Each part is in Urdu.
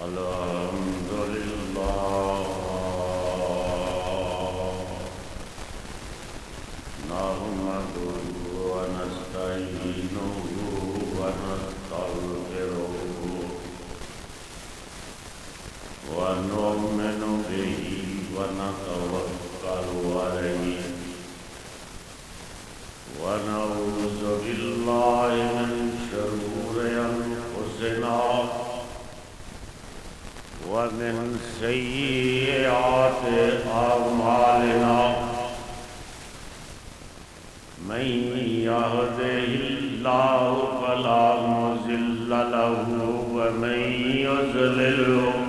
الحمد لله نحمده ونستعينه ونستغفره ونؤمن به ونتوكل عليه ونعوذ بالله من شرور أنفسنا ومن سيئات أعمالنا من يهده الله فلا مضل له ومن يضلل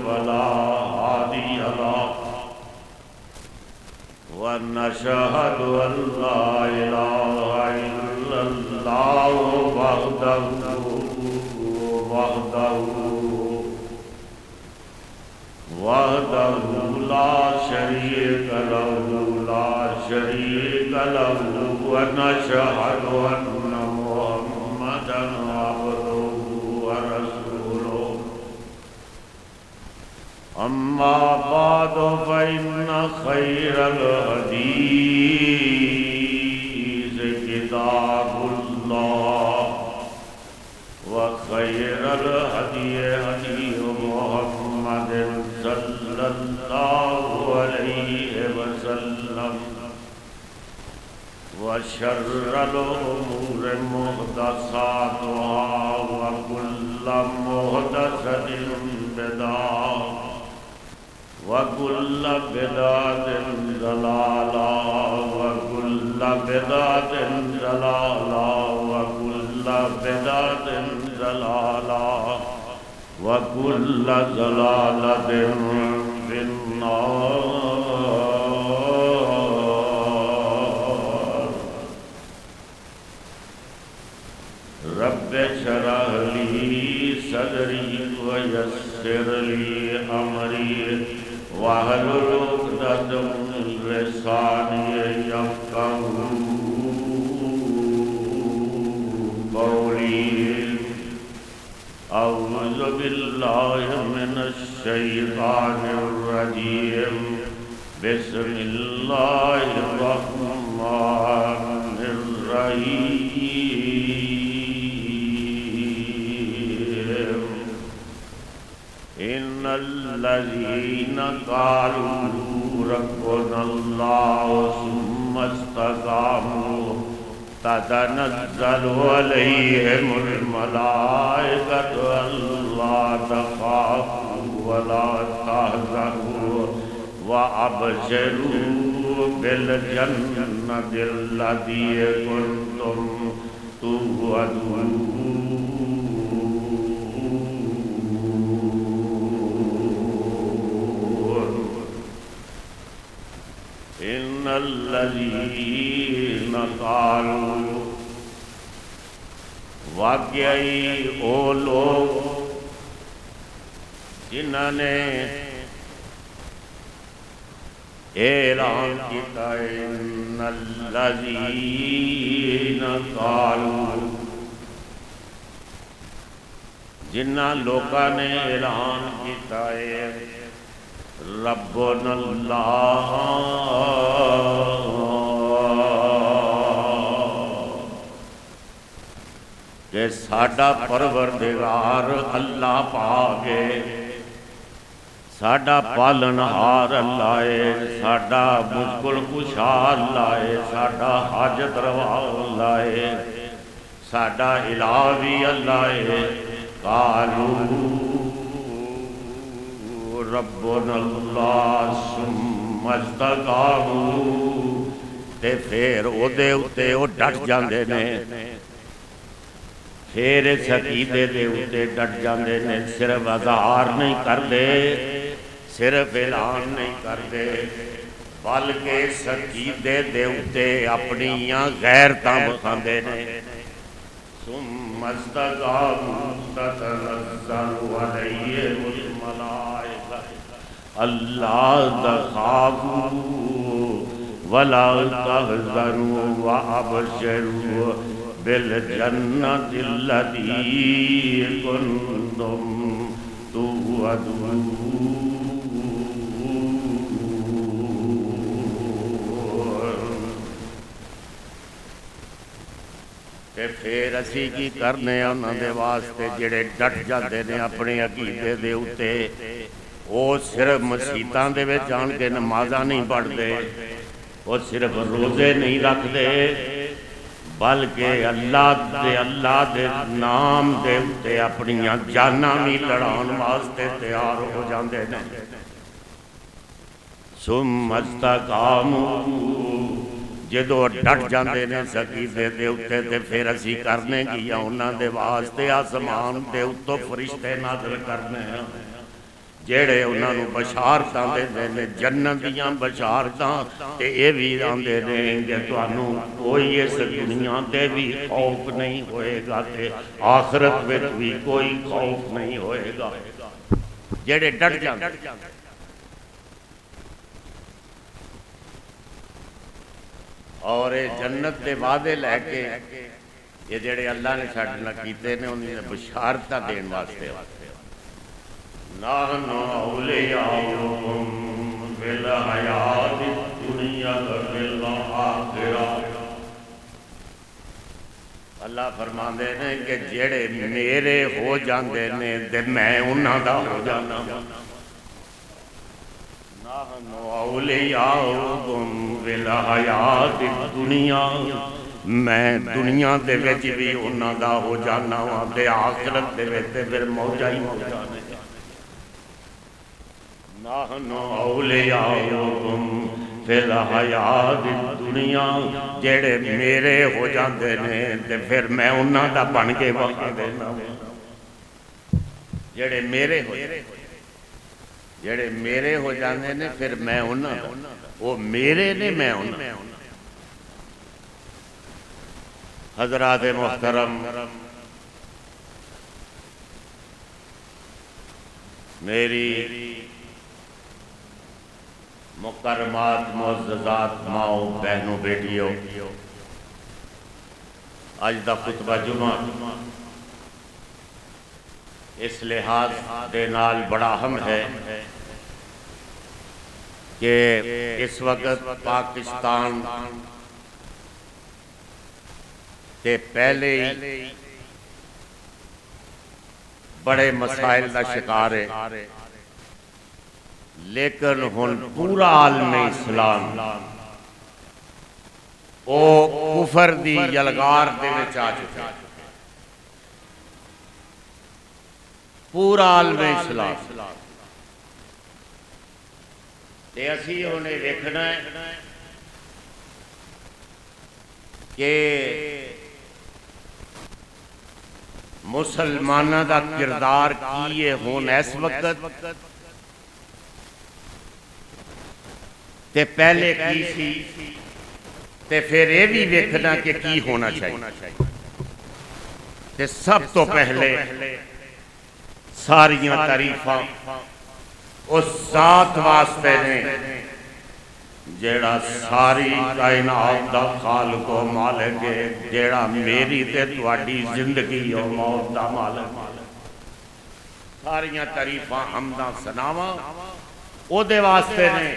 فلا هادي له ونشهد أن لا إله إلا الله وحده لا شريك له ونشهد أن محمدا عبده ورسوله أما بعد فإن خير الحديث كتاب الله وخير الهدي هدي محمد صلى الله عليه وسلم وشر الأمور محدثاتها وكل محدثة بدعة وكل بدعة ضلالة وكل بدعة ضلالة وكل بدعة ضلالة وكل ضلالة في النار. رب اشرح لي صدري ويسر لي أمري واحلل عقدة من لساني يفقهوا قولي. أعوذ بالله من الشيطان الرجيم. بسم الله الرحمن الرحيم. إن الذين قالوا ربنا الله ثم استقاموا تتنزل عليهم الملائكة ألا تخافوا ولا تحزنوا وأبشروا بالجنة التي كنتم توعدون. إن الذين قالوا واقعی او لوگ جنہوں نے اعلان کیتا ہے ان الذین قالوا جنہ لوگوں نے اعلان کیتا ہے ربنا اللہ کہ ساڈا پروردگار اللہ پاک ہے، ساڈا پالنہار اللہ ہے، ساڈا مشکل کشا اللہ ہے، ساڈا حاجت روا اللہ ہے، ساڈا الہ بھی اللہ ہے. قالوا ربنا اللہ ثم استقاموا تے پھر او دے اتے او ڈٹ جاندے نے، پھر اس عقیدے دے اتے ڈٹ جاندے نے، صرف اظہار نہیں کردے، صرف اعلان نہیں کردے، بلکہ اس عقیدے دے اتے اپنیاں غیرتاں بخاندے نے. ثم استقاموا تتنزل عليهم الملائكة ألا تخافوا ولا تحزنوا وأبشروا بالجنة التي كنتم توعدون. تے پھر اسی کی کرنے انہاں دے واسطے جڑے ڈٹ جاندے نے اپنے عقیدے دے اوتے وہ صرف مسجداں دے وچ آن کے نمازاں نہیں پڑھدے، وہ صرف روزے نہیں رکھدے، بلکہ اللہ دے نام دے اوتے اپنیاں جاناں بھی لڑان واسطے تیار ہو جاندے نے۔ ثم استقاموا، جدو ڈٹ جاندے نے عقیدے دے اوتے تے پھر اسی کرنے گیا انہاں دے واسطے آسمان دے اوتوں فرشتے نازل کرنے ہیں جیڑے انہاں نوں بشارتاں دے نے، جنت دیاں بشارتاں، تے اے وی آندے نے کہ تانوں کوئی اس دنیا تے بھی خوف نہیں ہوئے گا تے آخرت وچ بھی کوئی خوف نہیں ہوئے گا، جیڑے ڈٹ جاندے۔ اور جنت دے وعدے لے کے یہ جڑے اللہ نے ساڈے نال کیتے نے انہاں نے بشارتاں دین واسطے نحن اولیاؤکم فی الحیات الدنیا وفی الآخرہ، اللہ فرماندے نے کہ جڑے میرے ہو جاندے نے تے میں انہاں دا ہو جانا۔ نحن اولیاؤکم فی الحیات الدنیا، میں دنیا دے وچ بھی انہاں دا ہو جانا وا تے آخرت دے وچ پھر موجاں ہی موجاں نے۔ نحن اولیاؤکم فی الحیات الدنیا، جڑے میرے ہو جاندے نے تے پھر میں انہاں دا بن کے وقا دینا، جڑے میرے ہو جڑے میرے ہو جاندے نے پھر میں انہاں دا، وہ میرے نے میں انہاں۔ حضرات محترم، میری مکرمات معززات ماؤں بہنوں بیٹیوں، آج دا خطبہ جمعہ اس لحاظ دے نال بڑا اہم ہے کہ اس وقت پاکستان تے پہلے ہی بڑے مسائل دا شکار ہے، لیکن ہن پورا عالم اسلام او کفر دی یلغار دے وچ آ چکا ہے، پورا عالم اسلام تے اسی انہیں دیکھنا ہے کہ مسلمانہ دا کردار کیے ہون اس وقت تے پہلے کی سی تے پھر یہ بھی دیکھنا کہ کی ہونا چاہیے۔ تے سب تو پہلے ساریاں تعریفاں اس ذات واسطے نے جیڑا ساری کائنات دا خالق و مالک ہے، جیڑا میری تے تواڈی زندگی و موت دا مالک، ساریاں تعریفاں حمداں ثناواں او دے واسطے نے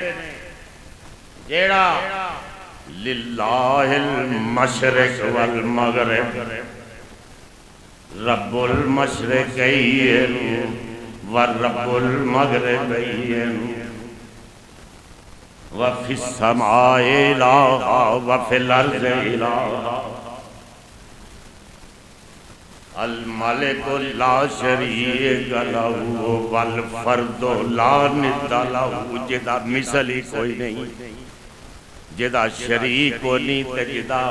جیڑا للہ المشرق والمغرب، رب المشرقین والرب المغربین وفی السماء الہ وفی الارض الہ، الملک لا شریک لہ والفرد لا ند لہ، جدا مثل ہی کوئی نہیں، جدا شریک کو نہیں تے جدا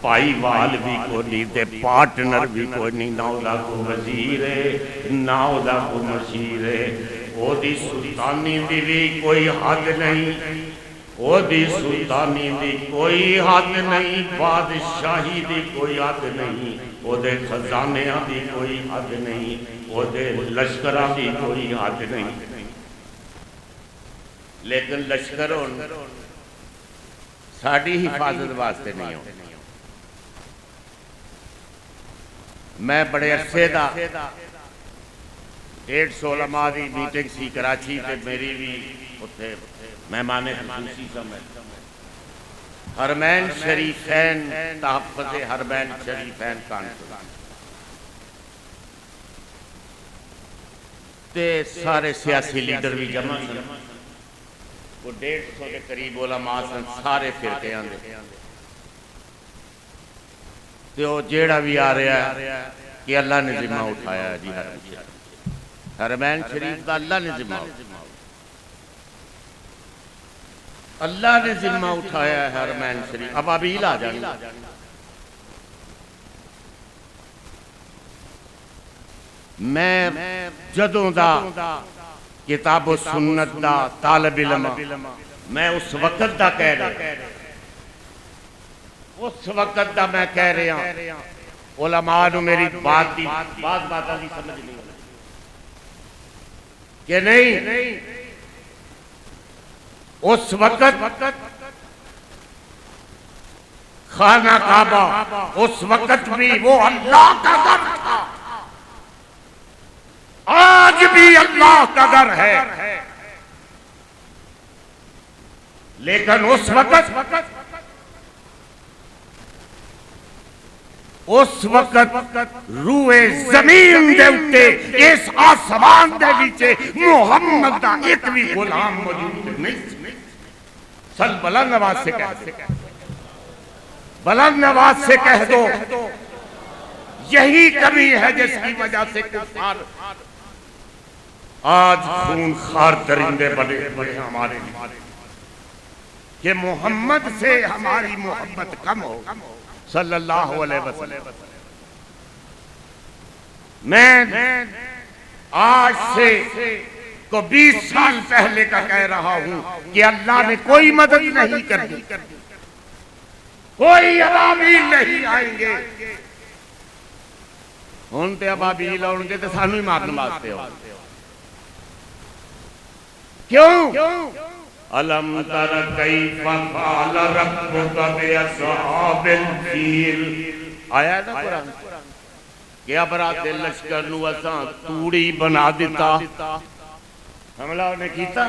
پائی وال بھی کو نہیں تے پارٹنر بھی کوئی نہیں، نہ دا کو وزیر ہے نہ دا کو مشیر ہے، او دی سلطانی دی بھی کوئی حد نہیں، او دی سلطانی دی کوئی حد نہیں، بادشاہی دی کوئی حد نہیں، او دے خزانیاں دی کوئی حد نہیں، او دے لشکرہ دی کوئی حد نہیں، لیکن لشکروں ساڑی حفاظت واسطے نہیں ہوں۔ میں بڑے عرصے دا 150 علماء دی میٹنگ سی کراچی تے میری بھی اتنے مہمان خصوصی سمجھ حرمین شریفین تحفظ حرمین شریفین کانفرنس تے سارے سیاسی لیڈر بھی جمع سن وہ 150 کے قریب علماء سن سارے فرقے آندے تے وہ جیڑا بھی آ رہا ہے کہ اللہ نے ذمہ اٹھایا ہے جی حرمین شریف دا اللہ نے ذمہ اللہ نے ذمہ اٹھایا ہے حرمین شریف اب ابیل آ جائیں میں جدوں دا کتاب و سنت دا طالب علم میں اس وقت دا کہہ رہا اس وقت دا میں کہہ رہا علماء نے میری بات دی بات دی سمجھ نہیں کہ نہیں اس وقت خانہ کعبہ اس وقت بھی وہ اللہ کا گھر تھا آج بھی اللہ کا گھر ہے لیکن اس وقت روئے زمین دے اتے اس آسمان دے نیچے محمد دا ایک بھی غلام موجود نہیں سن بلند آواز سے کہہ دو بلند آواز سے کہہ دو یہی کمی ہے جس کی وجہ سے کفار آج خون خار درندے بڑے بڑے ہمارے کہ محمد سے ہماری محبت کم ہو صلی اللہ علیہ وسلم میں آج سے کو 20 سال پہلے کا کہہ رہا ہوں کہ اللہ نے کوئی مدد نہیں کر دی کوئی ابابیل نہیں آئیں گے ہونتے ابابیل آؤں گے تو سانو ہی مارن واسطے ہو کیوں أَلَمْ تَرَ كَيْفَ فَعَلَ رَبُّكَ بِأَصْحَابِ الْفِيلِ آیا ہے نا قرآن کہ ابرات لشکر نو اساں توڑی بنا دیتا حملہ نے کیتا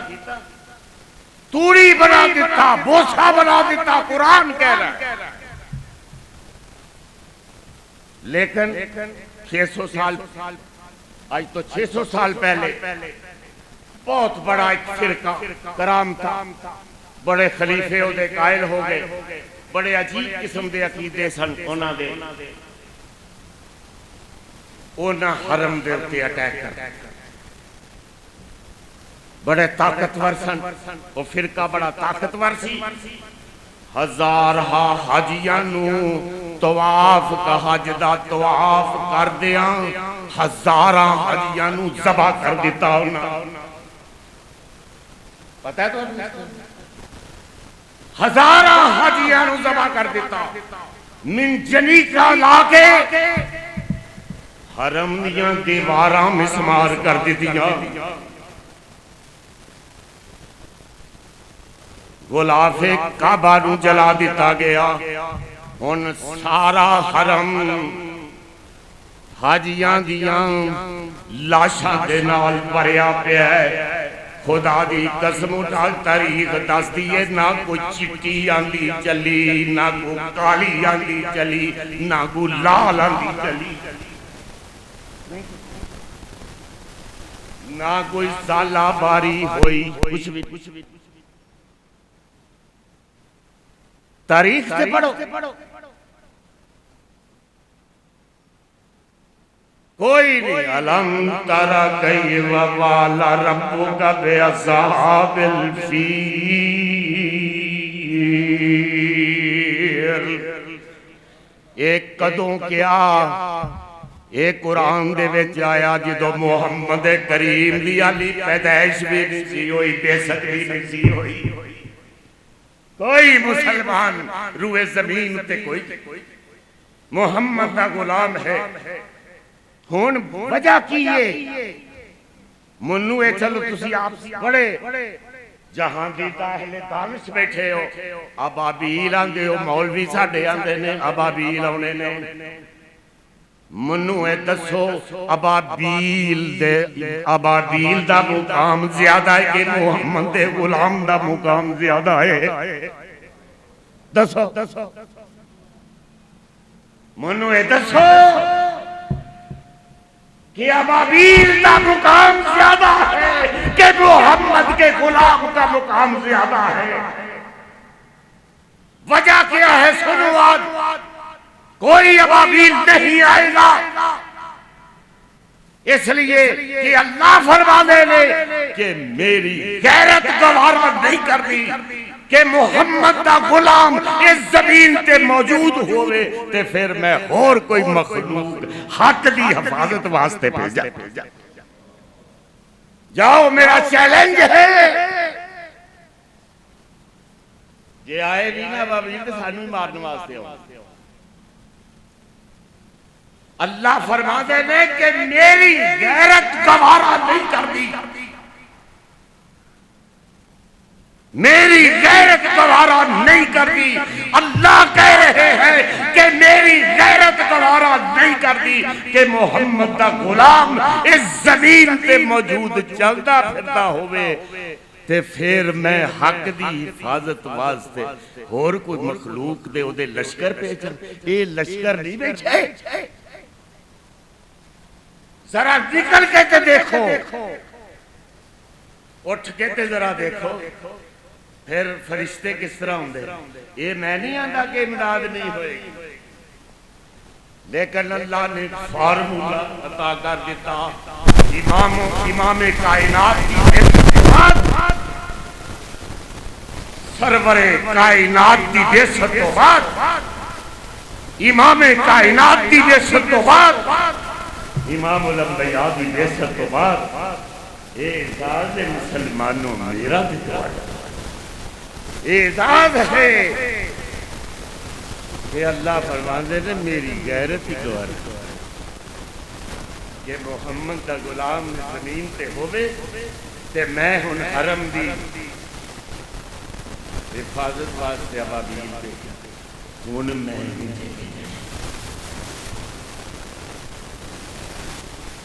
توڑی بنا دیتا بوسا بنا دیتا قرآن کہہ رہا ہے لیکن 600 سال آج تو 600 سال پہلے بہت بڑا ایک فرقہ کرام تھا بڑے خلیفے ہو دے قائل ہو گئے بڑے عجیب قسم دے عقیدے سن اونا دے اونا حرم دے اتے اٹیک کر بڑے طاقتور سن وہ فرقہ بڑا طاقتور سی ہزارہا حاجیانو طواف کا حج دا طواف کر دیا ہزارہ حاجیانو ذبح کر دیتا ہونا پتہ ہے تو ہزارہ حاجیانو ذبح کر دیتا من جنی کا لاکے حرم دیاں دیواراں مسمار کر دیتیاں غلاف کعبہ نو جلا دیتا گیا ان سارا حرم حاجیاں دیاں لاشاں دے نال بھریا پیا ہے خدا دی قسم اٹھا تاریخ دس دیئے نہ کوئی چٹی آندی چلی نہ کوئی کالی آندی چلی نہ کوئی لال آندی چلی نہ کوئی سالہ باری ہوئی کچھ بھی تاریخ سے پڑھو کوئی نہیں علم ترى كيف فعل ربك بأصحاب الفیل ایک قدوں کیا ایک قرآن دے وچ آیا جدو محمد کریم دی علی پیدائش بھی نہیں سی ہوئی بیست بھی نہیں سی ہوئی کوئی مسلمان روئے زمین تے کوئی محمد کا غلام ہے ہون وجہ کیے منوے چلو تسی آپ بڑے جہاں دیتا اہل دانش بیٹھے ہو ابابیل آندے ہو مولوی ساڑھے آندے نے ابابیل ہونے نے منو اے دسو ابابیل دا مقام زیادہ ہے کہ محمد دے غلام دا مقام زیادہ ہے؟ دسو منو اے دسو کہ ابابیل دا مقام زیادہ ہے کہ محمد کے غلام کا مقام زیادہ ہے؟ وجہ کیا ہے؟ سنو آج کوئی ابابیل نہیں آئے گا، اس لیے کہ اللہ فرمانے لے کہ میری غیرت گوارا نہیں کرنی کہ محمد دا غلام اس زمین تے موجود ہوئے تے پھر میں اور کوئی مخلوق حق دی حفاظت واسطے بھیجا۔ جاؤ، میرا چیلنج ہے، جے آئے بھی نا ابابیل تے سانو ہی مارنے واسطے ہو۔ اللہ فرما دے نے کہ میری غیرت گوارا نہیں کرنی، میری غیرت گوارا نہیں کرنی۔ اللہ کہہ رہے ہیں کہ میری غیرت گوارا نہیں کرنی کہ محمد دا غلام اس زمین پہ موجود چلتا پھرتا ہوئے تے پھر میں حق دی حفاظت واسطے اور کوئی مخلوق دے او دے لشکر پہ چل۔ اے لشکر نہیں بیٹھے، ذرا نکل کے تے دیکھو، اٹھ کے تے ذرا دیکھو، پھر فرشتے کس طرح ہوں دے۔ یہ میں نہیں آندہ کہ امداد نہیں ہوئے، لیکن اللہ نے فارمولہ عطا کر دیتا۔ امام کائنات کی اتحاد، سرور کائنات کی بیست و بعد، امام کائنات کی بیست و بعد، امام الانبیاء کی بیست و بعد، اعزاز مسلمانوں میرا بھی دوار اعزاز ہے کہ اللہ فرماندے نے میری غیرت ہی دوار کہ محمد دا غلام زمین تے ہوئے تے میں ہن حرم دی حفاظت واسطے ابابیل دے ہن میں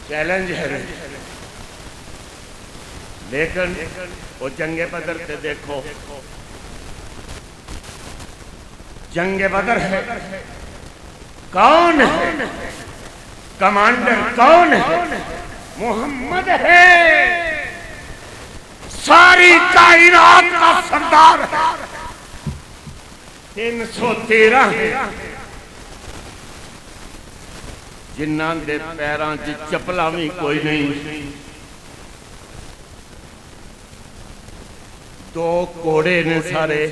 چیلنج ہے، لیکن وہ جنگ بدر تے دیکھو، جنگ بدر ہے، کون ہے کمانڈر؟ کون ہے؟ محمد ہے، ساری کائنات کا سردار ہے، 313 ہے، جنہاں دے پیران جی چپلا بھی کوئی نہیں، 2 کوڑے نے سارے،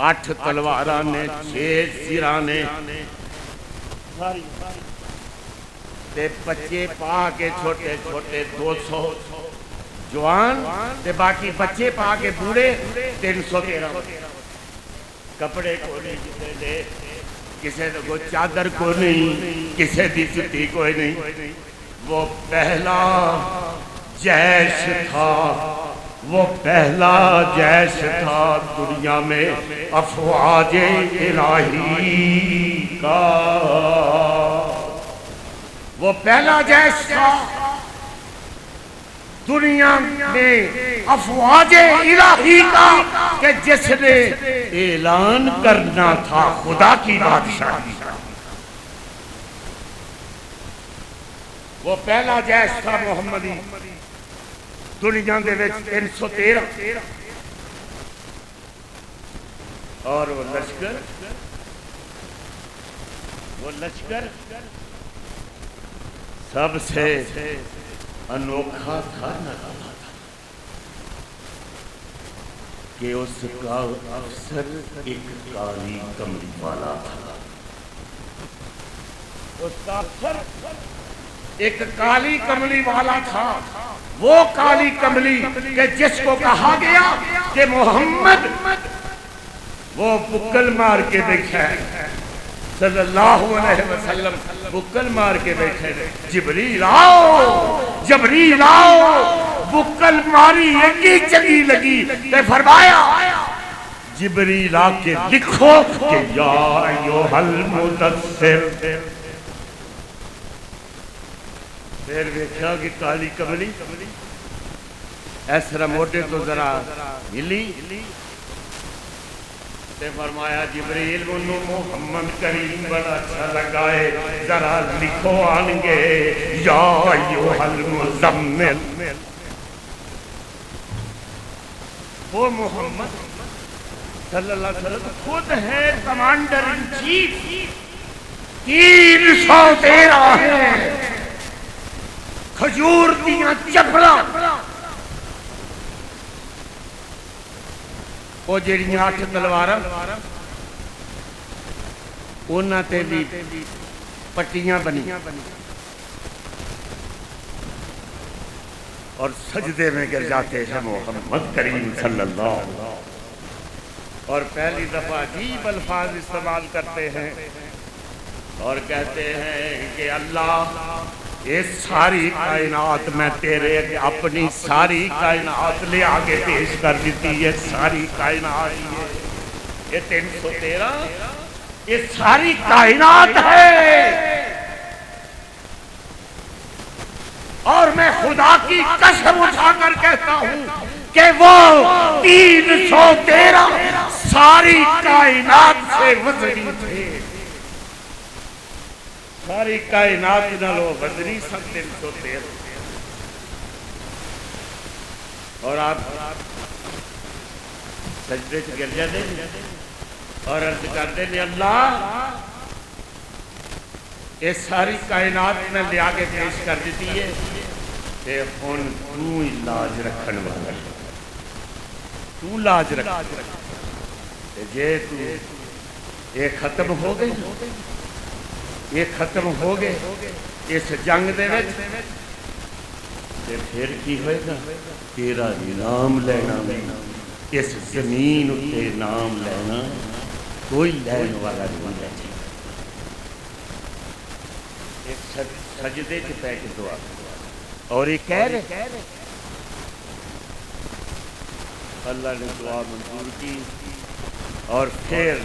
8 تلواراں نے، 6 سراں نے، تے بچے پا کے چھوٹے چھوٹے 200 جوان تے باقی بچے پا کے بوڑھے 313، کپڑے کو نہیں جتے دے، کسے کو چادر کو نہیں، کسے دی جتی کوئی نہیں۔ وہ پہلا جیش تھا، وہ پہلا جیش تھا دنیا میں افواج الہی کا، وہ پہلا جیش تھا دنیا میں افواج الہی کا کہ جس نے اعلان کرنا تھا خدا کی بادشاہی کا۔ وہ پہلا جیش تھا محمدی دنیا دے وچ 313، اور وہ لشکر سب سے انوکھا تھا کہ اس کا افسر ایک کالی کملی والا تھا، اس کا افسر ایک کالی کملی والا تھا، وہ کالی کملی کہ جس کو کہا گیا کہ محمد وہ بکل مار کے بیٹھا ہے، صلی اللہ علیہ وسلم بکل مار کے بیٹھے، جبریل آؤ، جبریل آؤ، بکل ماری ایک چلی لگی تے فرمایا جبریل آ کے لکھو کہ یا ایوہ المدثر پھر ویکھیا کہ کالی کملی اس طرح موٹے تو ذرا ہلی تے فرمایا جبریل انہوں محمد کریم بڑا اچھا لگائے ذرا لکھو آن گے یا ایوہ المزمل وہ محمد صلی اللہ علیہ وسلم خود ہے کمانڈر ان چیف 313 ہے کھجور دیاں چپڑا وہ جڑیاں 8 تلواراں انہاں تے بھی پٹیاں بنی اور سجدے میں گر جاتے ہیں محمد کریم صلی اللہ علیہ وسلم اور پہلی دفعہ عجیب الفاظ استعمال کرتے ہیں اور کہتے ہیں کہ اللہ یہ ساری کائنات میں تیرے اپنی ساری کائنات لے آگے پیش کر دیتی ہے ساری کائنات یہ 313 یہ ساری کائنات ہے اور میں خدا کی قسم اٹھا کر کہتا ہوں کہ وہ 313 ساری کائنات سے وزنی تھے ساری کائنات نہ لو وزنی سب 313 اور آپ سجدے سے گر جاتے اور عرض کرتے ہیں اللہ یہ ساری کائنات میں لے آگے پیش کر دیتی ہے کہ ہن تو لاج رکھن والا تو لاج رکھ جے تو یہ ختم ہو گئے یہ ختم ہو گئے اس جنگ دے وچ تے پھر کی ہوئے گا تیرا نام لینا اس زمین اتے نام لینا کوئی لین والا نہیں ہے ایک سجدے کے پہ کے دعا اور یہ کہہ رہے اللہ نے دعا منظور کی اور پھر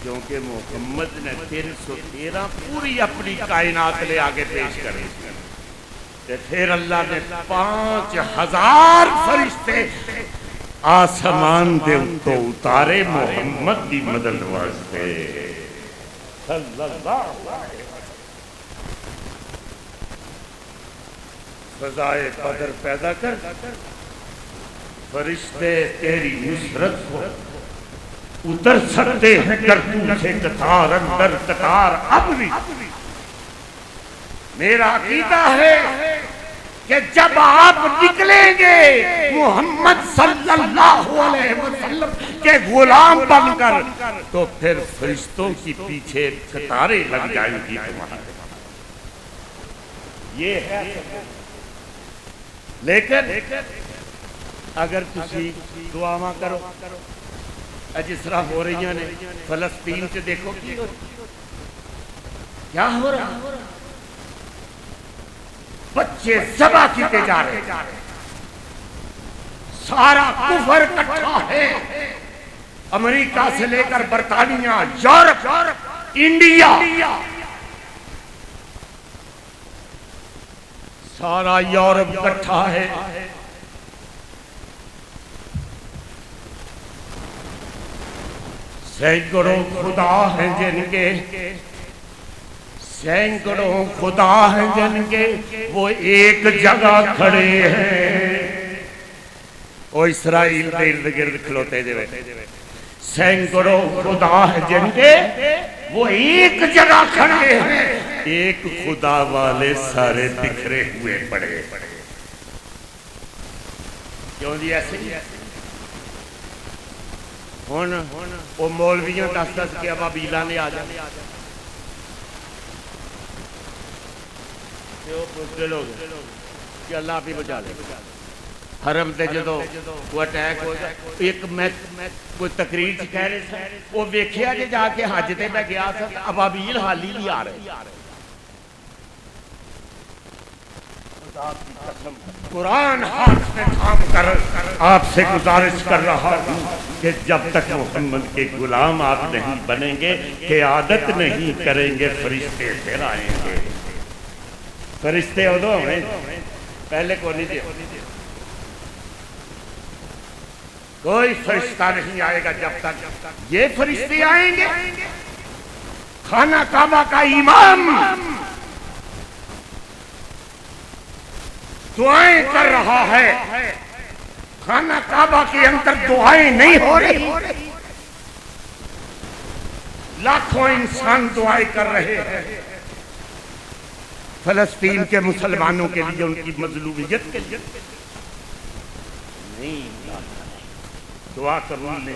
کیونکہ محمد نے 313 پوری اپنی کائنات لے آگے پیش کرے پھر اللہ نے 5000 فرشتے آسمان دے تو اتارے محمد دی مدد واسطے صلی اللہ علیہ وسلم فضائے قدر پیدا کر فرشتے تیری نصرت کو اتر سکتے ہیں کرتو سے قطار اندر قطار اب بھی میرا عقیدہ ہے کہ جب آپ نکلیں گے محمد صلی اللہ علیہ وسلم کے غلام بن کر تو پھر فرشتوں کی پیچھے قطاریں لگ جائیں گی تمہارے یہ ہے لیکن اگر تسی دعا کرو جس طرح ہو رہی ہیں فلسطین سے دیکھو کیا ہو رہا بچے ذبح کیتے جا رہے سارا کفر اکٹھا ہے امریکہ سے لے کر برطانیہ یورپ انڈیا سارا یورپ اکٹھا ہے سینکڑوں خدا ہیں جن کے سینکڑوں خدا ہیں جن کے وہ ایک جگہ کھڑے ہیں وہ اسرائیل کے ارد گرد کھلوتے جو سینکڑوں خدا ہیں جن کے وہ ایک جگہ کھڑے ہیں ایک خدا والے سارے بکھرے ہوئے پڑے کیوں جی ایسے ہی وہ مولویوں دس کے ابابیلا نے آ جائے وہ پوچھتے لوگ کہ اللہ آپ ہی بچا لے حرم تے جدو وہ اٹیک ہو جائے ایک میں کوئی تقریر سے کہہ رہے تھے وہ ویکھیا جے جا کے حج تے میں گیا تھا ابابیل حالی نہیں آ رہے قرآن ہاتھ میں تھام کر آپ سے گزارش کر رہا ہوں کہ جب تک محمد کے غلام آپ نہیں بنیں گے قیادت نہیں کریں گے فرشتے پھر آئیں گے فرشتے ادو ہونے پہلے کو نہیں دیا کوئی فرشتہ نہیں آئے گا جب تک یہ فرشتے آئیں گے خانہ کعبہ کا امام دعائیں کر رہا ہے خانہ کعبہ کے اندر دعائیں نہیں ہو رہی لاکھوں انسان دعائیں کر رہے ہیں فلسطین کے مسلمانوں کے لیے ان کی مظلومیت کے لیے نہیں دعا قبول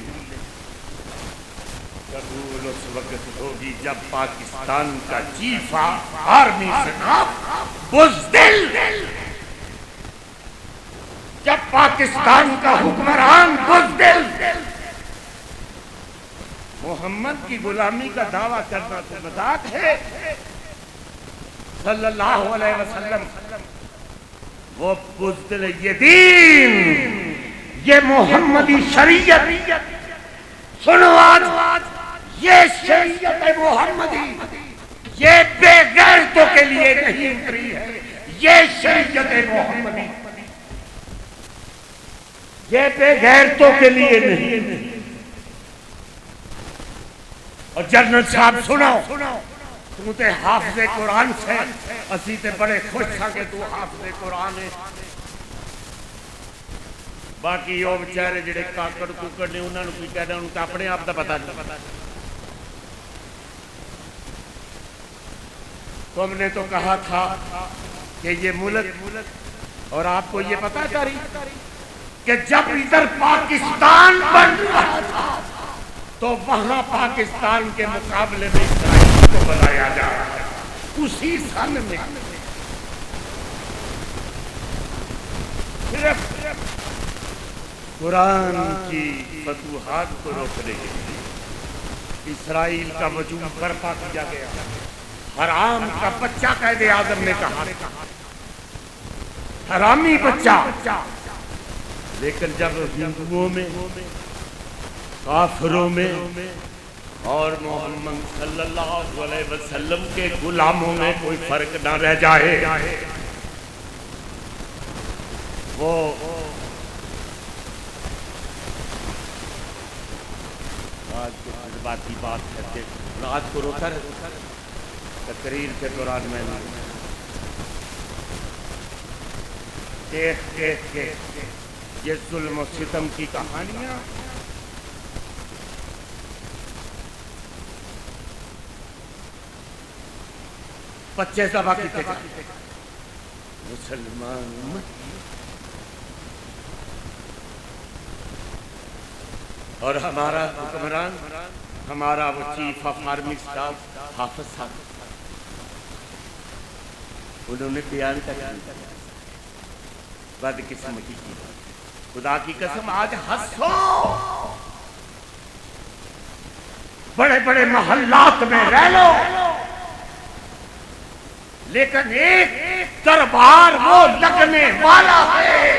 اس وقت ہوگی جب پاکستان کا چیف آرمی صاحب بزدل جب پاکستان کا حکمران بزدل محمد کی غلامی کا دعویٰ کرنا تو مذاق ہے صلی اللہ علیہ وسلم وہ بزدل یہ دین یہ محمدی شریعت سنو آج یہ شریعت محمدی یہ بے غیرتوں کے لیے نہیں اتری ہے یہ شریعت محمدی یہ بے غیرتوں کے لیے نہیں اور جنرل صاحب سنو تو تے حافظ قرآن سے اسی تے بڑے خوش تھا کہ تو حافظ قرآن ہے باقی وہ بیچارے جڑے کاکڑ کوکڑ نے انہوں نے کوئی کہہ رہا ان کا اپنے آپ کا پتہ نہیں تم نے تو کہا تھا کہ یہ ملک اور آپ کو یہ پتہ کری کہ جب ادھر پاکستان بن رہا تھا تو وہاں پاکستان کے مقابلے میں اسرائیل کو بنایا جا رہا ہے اسی سن میں صرف قرآن کی فتوحات کو روکنے کے لیے اسرائیل کا وجود برپا کیا گیا حرام کا بچہ قائد اعظم نے کہا حرامی بچہ لیکن جب ہندوؤں میں کافروں میں اور محمد صلی اللہ علیہ وسلم کے غلاموں میں کوئی فرق نہ رہ جائے وہ آج کے جذباتی بات کرتے رات کو روکا تقریر کے دوران میں دیکھ کے یہ ظلم و ستم کی کہانیاں بچے ذبح کیتے جاتے مسلمان اور ہمارا حکمران ہمارا وہ چیف آف آرمی اسٹاف حافظ صاحب انہوں نے بیان کر بدقسمتی کی خدا کی قسم آج ہنسو بڑے بڑے محلات میں رہ لو لیکن ایک دربار وہ لگنے والا ہے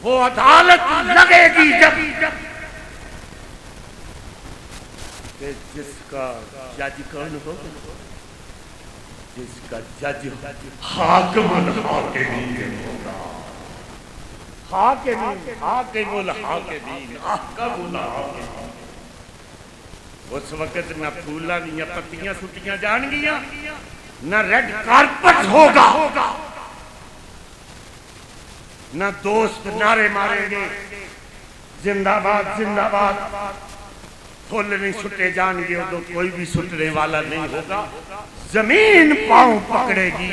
وہ عدالت لگے گی جب کہ جس کا جج کون ہوگا جس کا جج حاکم الحاکمین ہوگا حاکم الحاکمین احکم الحاکمین اس وقت نہ پھولا نہ پتیاں سٹیاں جان گیا نہ ریڈ کارپٹ ہوگا نہ دوست نعرے ماریں گے زندہ باد زندہ باد پھول نہیں سٹے جان گے تو کوئی بھی سٹنے والا نہیں ہوگا زمین پاؤں پکڑے گی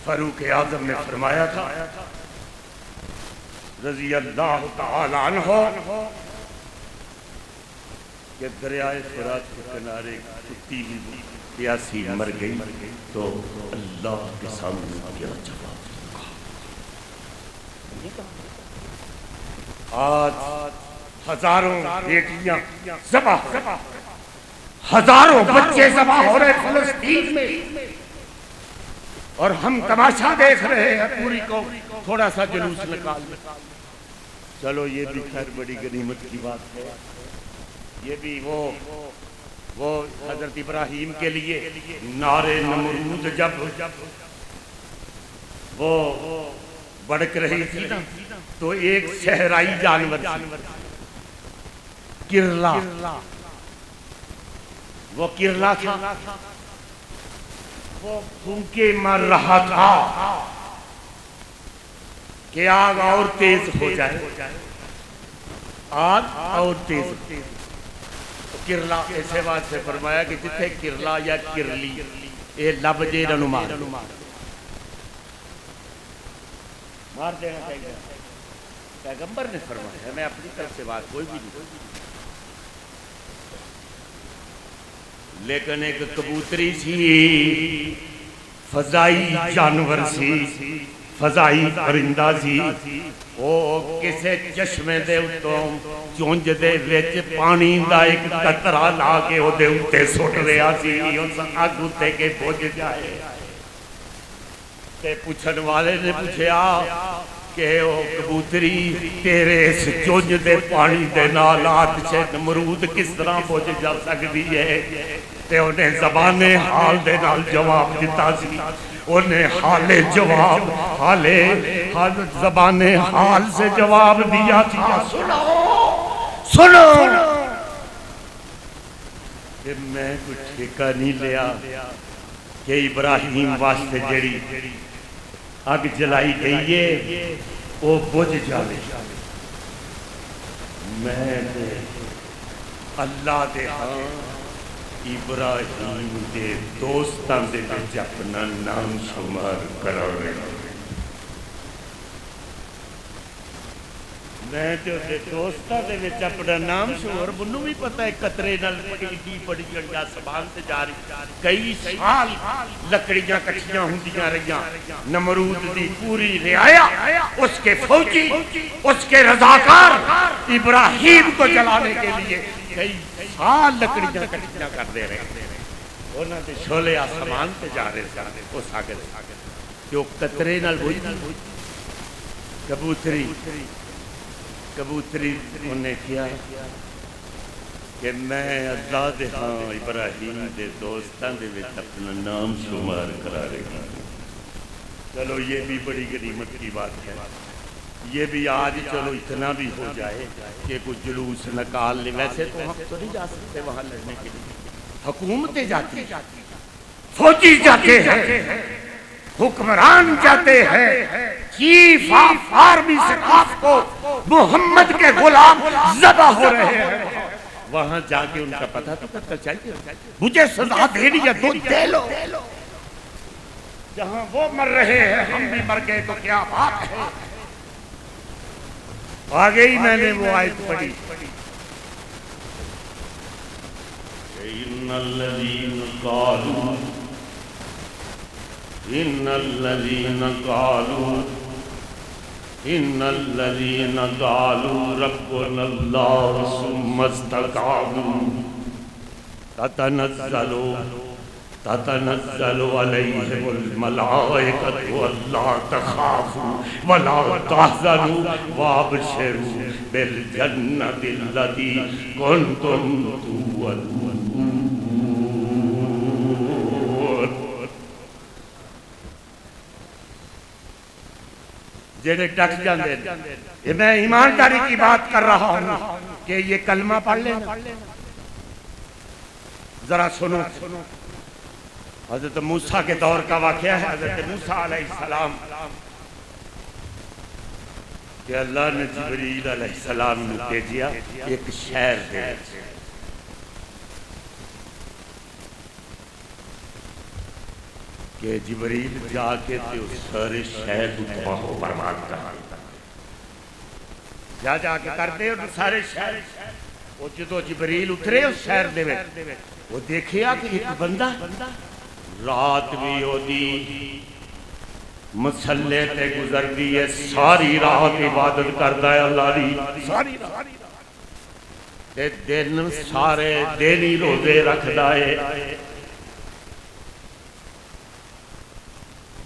فاروق اعظم نے فرمایا تھا رضی اللہ تعالی عنہ کہ دریائے فرات کے کنارے کتی بھی پیاسی مر گئی تو اللہ کے سامنے کیا جواب آج ہزاروں بیٹیاں ذبح ہزاروں بچے ذبح ہو رہے فلسطین میں اور ہم تماشا دیکھ رہے ہیں پوری کو تھوڑا سا جلوس نکال چلو یہ بھی خیر بڑی غنیمت کی بات ہے یہ بھی وہ وہ حضرت ابراہیم کے لیے نار نمرود جب وہ بڑک رہی تھی نا تو ایک صحرائی جانور کرلا، وہ کرلا تھا، وہ بھوکے مر رہا تھا کہ آگ اور تیز ہو جائے، آگ اور تیز۔ کرلا ایسے بات سے فرمایا کہ جتھے کرلا یا کرلی اے لب جے نو مار دینا چاہیے۔ پیغمبر نے فرمایا، میں اپنی طرف سے بات کوئی بھی نہیں، لیکن ایک کبوتری سی، فضائی جانور سی، فضائی پرندہ سی، وہ کسے چشمے دے اتوں چونج دے وچ پانی دا ایک قطرہ لا کے او دے اتے سٹ رہا سی، اس اگ اتے کے بجھ جائے۔ تے پوچھن والے نے پوچھیا کہ او کبوتری تیرے اس چونج دے پانی دے نال آتش نمرود کس طرح بجھ جا سکتی ہے؟ تے انہیں زبان حال دے نال جواب دیتا سی، انہیں حال جواب زبان حال سے جواب دیا تھا، سنو کہ میں کچھ ٹھیکہ نہیں لیا کہ ابراہیم واسطے جڑی اگ جلائی گئی ہے وہ بجھ جاوے، میں اللہ دے ہاں ابراہیم دے دوستان دے وچ اپنا نام شمار کرا رہا، میں تے دے دوستان دے وچ اپنا نام شمار، منوں بھی پتہ ہے قطرے نال پڑی بڑی جڑیا سبان سے جاری کئی سال لکڑیاں کٹھیاں ہوندیاں رہیاں، نمرود دی پوری رعایا، اس کے فوجی، اس کے رضاکار ابراہیم کو جلانے کے لیے کئی سال لکڑیاں کٹھیاں کر دے رہے، انہاں دے شعلے آسمان تے جا رہے تھے، وہ ساگر جو قطرے نال ہوئی کبوتری انہیں کیا کہ میں اللہ دے ہاں ابراہیم دے دوستان دے وچ اپنا نام شمار کرا رہا ہوں۔ چلو یہ بھی بڑی غنیمت کی بات ہے، یہ بھی آج چلو اتنا بھی ہو جائے کہ کچھ جلوس نکال لے، ویسے تو ہم تو نہیں جا سکتے وہاں لڑنے کے لیے، حکومتیں جاتی ہیں، فوجی جاتے ہیں، حکمران جاتے ہیں، چیف آف آرمی سٹاف کو محمد کے غلام ذبح ہو رہے ہیں، وہاں جا کے ان کا پتہ تو کرتا چاہیے، مجھے سزا دینی ہے تو دے لو، جہاں وہ مر رہے ہیں ہم بھی مر گئے تو کیا بات ہے۔ آگے ہی میں نے وہ آیت پڑھی، ان الذين قالوا ربنا الله ثم استقاموا تتنزل عليهم الملائكة ألا تخافوا ولا تحزنوا وابشروا بالجنة التي كنتم توعدون۔ جڑے ڈٹ جاندے ہیں، میں ایمانداری کی بات کر رہا ہوں کہ یہ کلمہ پڑھ لینا، ذرا سنو، حضرت موسیٰ کے دور کا واقعہ ہے، حضرت موسیٰ علیہ السلام کہ اللہ نے جبریل علیہ السلام نے بھیجیا ایک شہر دے، کہ جبریل جا کے تے اس سارے شہر کو تباہ و برباد کر دے، جا کے کر دے اور سارے شہر، وہ جدو جبریل اترے اس شہر دے میں وہ دیکھیا کہ ایک بندہ رات بھی ہو دی مسلے تے گزر دی ہے، ساری رات عبادت کردہ ہے اللہ دی، ساری رات تے دن سارے دینی روزے رکھدہ ہے،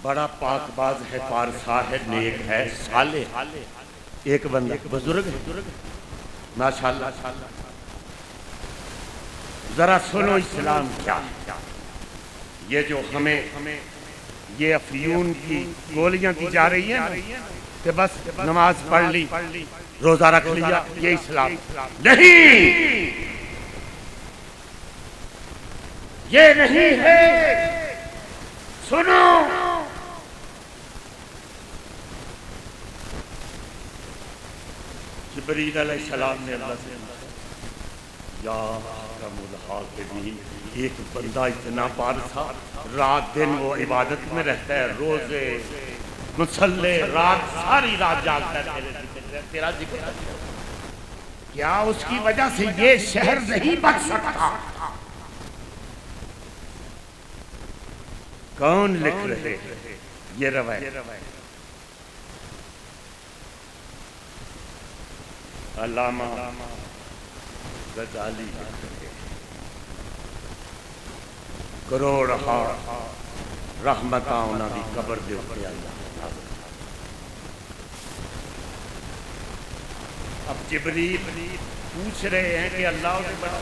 بڑا پاک باز ہے، پارسا ہے، نیک ہے، صالح، ایک بندہ بزرگ ہے، ماشاءاللہ ذرا سنو اسلام کیا ہے۔ یہ جو ہمیں یہ افیون کی گولیاں دی جا رہی ہیں کہ بس نماز پڑھ لی روزہ رکھ لیا یہ اسلام نہیں، یہ نہیں ہے۔ سنو، جبریل علیہ السلام نے اللہ سے یا اکرم الحاکمین، ایک بندہ اتنا پارسا رات دن وہ عبادت میں رہتا ہے، روزے مصلے، رات ساری رات جاگتا ہے تیرا ذکر، کیا اس کی وجہ سے یہ شہر نہیں بچ سکتا؟ کون لکھ رہے یہ روایت؟ علامہ غزالی کروڑ رحمتاں انہاں دی قبر دے اوپر اللہ۔ اب جبریل پوچھ رہے ہیں کہ اللہ سے بڑا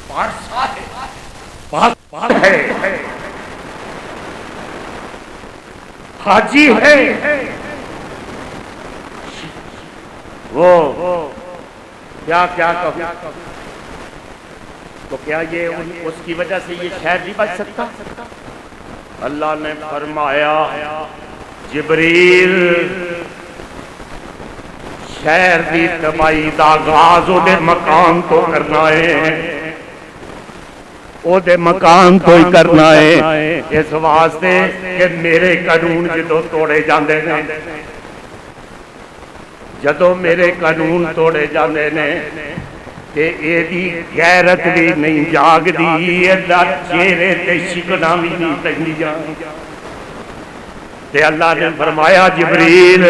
پارسا ہے، پاک ہے، حاجی ہے، وہ کیا کہو، تو کیا یہ اس کی وجہ سے یہ شہر نہیں بچ سکتا؟ اللہ نے فرمایا جبریل شہر دی تباہی دا آغاز او دے مکان تو کرنا ہے، او دے مکان تو ہی کرنا ہے، اس واسطے کہ میرے قانون جدو توڑے جاندے نے، جدو میرے قانون توڑے جاندے نے تے اے دی غیرت بھی نہیں جاگ دی، اللہ چہرے تے شکنا بھی نہیں تنگیاں۔ تے اللہ نے فرمایا جبریل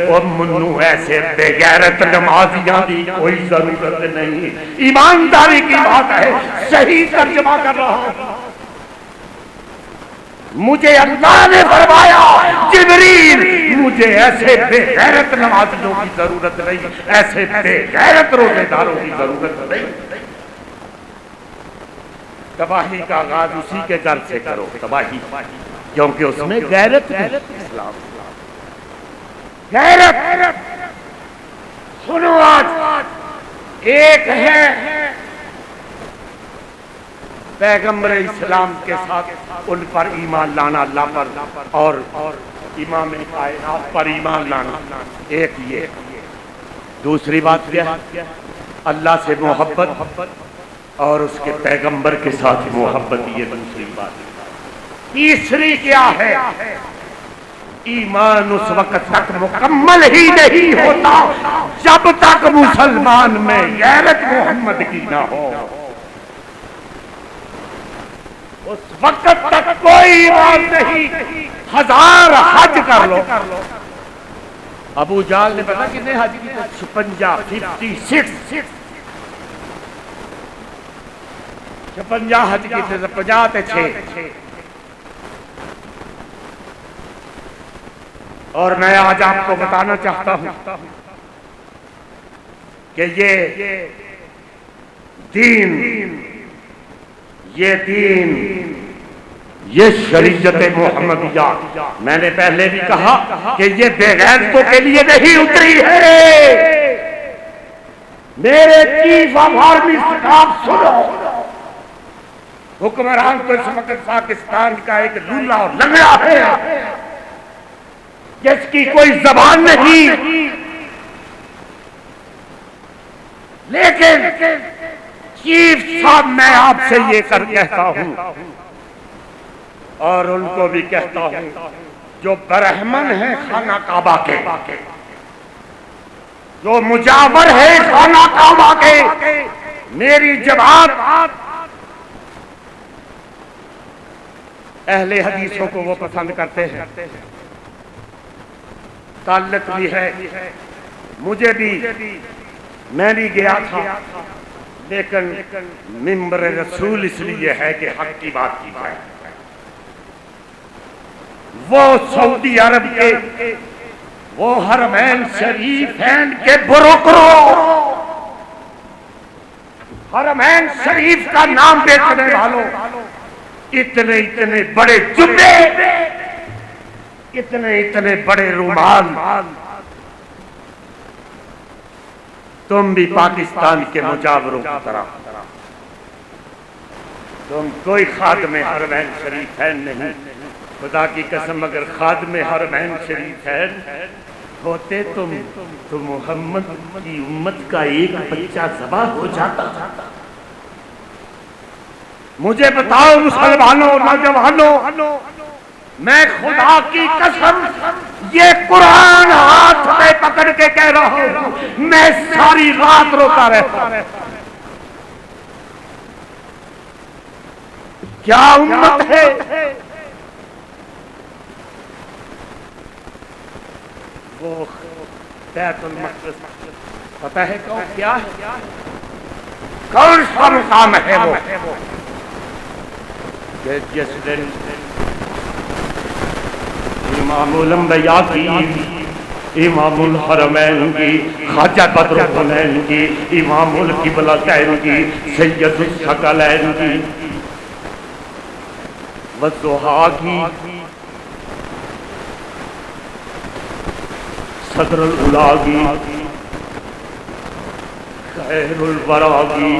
او منو ایسے بے غیرت نمازیاں دی کوئی ضرورت نہیں، ایمانداری کی بات ہے، صحیح ترجمہ کر رہا ہوں۔ مجھے اللہ نے فرمایا جبریل مجھے ایسے بے غیرت نمازیوں کی ضرورت نہیں، ایسے بے غیرت روزے داروں کی ضرورت نہیں۔ تباہی کا آغاز اسی کے گھر سے کرو، تباہی، کیونکہ اس میں غیرت ہے، اسلام غیرت۔ سنو آج ایک ہے پیغمبر اسلام کے ساتھ ان پر ایمان لانا، اللہ پر اور امام کائنات پر ایمان لانا، ایک یہ۔ دوسری بات کیا ہے؟ اللہ سے محبت اور اس کے پیغمبر کے ساتھ محبت، یہ دوسری بات۔ تیسری کیا ہے؟ ایمان اس وقت تک مکمل ہی نہیں ہوتا جب تک مسلمان میں غیرت محمد کی نہ ہو، اس وقت تک کوئی ایمان نہیں۔ 1000 حج کر لو، ابو جہل نے پتا کتنے حج کی؟ 56 حج کی تھے، 50 تے 6۔ اور میں آج آپ کو بتانا چاہتا ہوں کہ یہ دین، یہ شریعت محمدیہ، میں نے پہلے بھی کہا کہ یہ بے غیرتوں کے لیے نہیں اتری ہے۔ میرے چیف آف آرمی اسٹاف سنو، حکمران تو اس وقت پاکستان کا ایک لولا اور لنگڑا ہے جس کی کوئی زبان نہیں، لیکن چیف صاحب میں آپ سے یہ کہتا ہوں اور ان کو بھی کہتا ہوں جو برہمن ہیں خانہ کعبہ کے، جو مجاور ہے خانہ کعبہ کے، میری جواب اہل حدیثوں کو وہ پسند کرتے ہیں، تعلق بھی ہے، مجھے بھی، میں بھی گیا تھا، لیکن منبر رسول اس لیے ہے کہ حق کی بات کی جائے۔ وہ سعودی عرب کے، وہ حرمین شریفین کے بروکروں، حرمین شریف کا نام بیچنے والوں، اتنے اتنے بڑے جبے، اتنے اتنے بڑے رومال، تم بھی پاکستان کے مجاوروں کی طرح، تم کوئی خادم حرمین شریفین نہیں. خدا کی قسم اگر خادم حرمین شریفین ہوتے تم تو محمد کی امت کا ایک بچہ ذبح ہو جاتا. مجھے بتاؤ مسلمانوں، نوجوانوں، میں خدا کی قسم یہ قرآن ہاتھ میں پکڑ کے کہہ رہا ہوں، میں ساری رات روتا رہتا. کیا امت ہے؟ وہ بیت المقدس پتہ ہے کون کیا ہے؟ کون سا مقام ہے وہ کہ جس دن امام الانبیاء کی، امام الحرمین کی، خواجہ بدر الدین کی، امام القبلتین کی، سید الثقلین کی، والضحیٰ کی، صدر الاولیاء کی، خیر الورا کی،